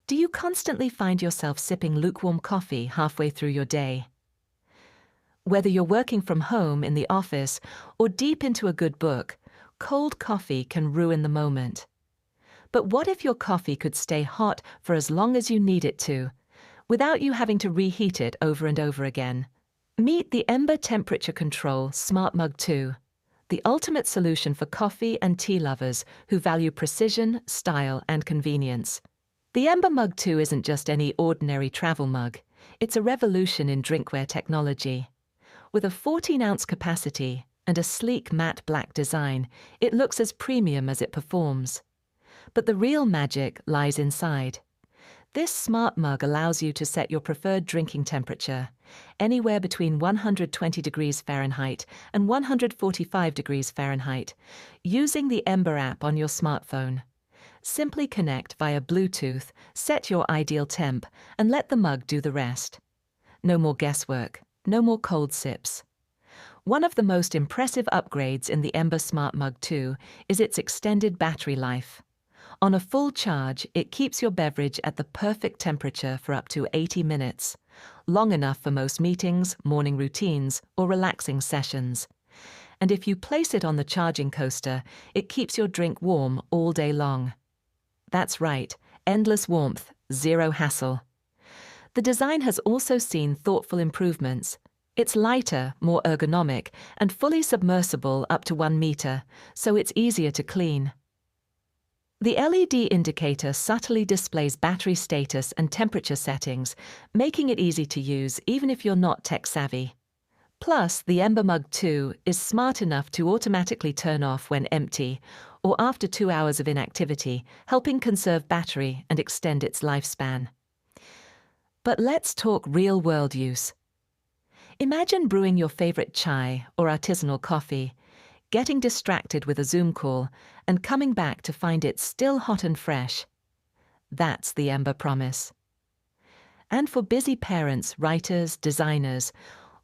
Do you constantly find yourself sipping lukewarm coffee halfway through your day? Whether you're working from home, in the office, or deep into a good book, cold coffee can ruin the moment. But what if your coffee could stay hot for as long as you need it to, without you having to reheat it over and over again? Meet the Ember Temperature Control Smart Mug 2, the ultimate solution for coffee and tea lovers who value precision, style, and convenience. The Ember Mug 2 isn't just any ordinary travel mug. It's a revolution in drinkware technology. With a 14-ounce capacity and a sleek matte black design, it looks as premium as it performs. But the real magic lies inside. This smart mug allows you to set your preferred drinking temperature, anywhere between 120 degrees Fahrenheit and 145 degrees Fahrenheit, using the Ember app on your smartphone. Simply connect via Bluetooth, set your ideal temp, and let the mug do the rest. No more guesswork, no more cold sips. One of the most impressive upgrades in the Ember Smart Mug 2 is its extended battery life. On a full charge, it keeps your beverage at the perfect temperature for up to 80 minutes, long enough for most meetings, morning routines, or relaxing sessions. And if you place it on the charging coaster, it keeps your drink warm all day long. That's right, endless warmth, zero hassle. The design has also seen thoughtful improvements. It's lighter, more ergonomic, and fully submersible up to 1 meter, so it's easier to clean. The LED indicator subtly displays battery status and temperature settings, making it easy to use even if you're not tech-savvy. Plus, the Ember Mug 2 is smart enough to automatically turn off when empty or after 2 hours of inactivity, helping conserve battery and extend its lifespan. But let's talk real-world use. Imagine brewing your favorite chai or artisanal coffee, getting distracted with a Zoom call, and coming back to find it still hot and fresh. That's the Ember promise. And for busy parents, writers, designers,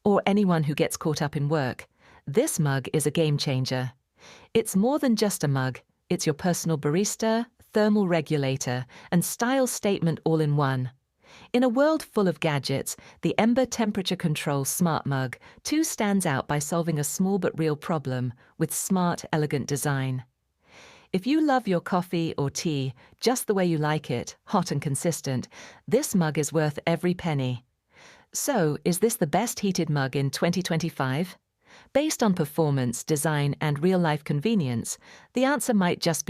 or anyone who gets caught up in work, this mug is a game changer. It's more than just a mug. It's your personal barista, thermal regulator, and style statement all in one. In a world full of gadgets, the Ember Temperature Control Smart Mug 2 stands out by solving a small but real problem with smart, elegant design. If you love your coffee or tea just the way you like it, hot and consistent, this mug is worth every penny. So, is this the best heated mug in 2025? Based on performance, design, and real-life convenience, the answer might just be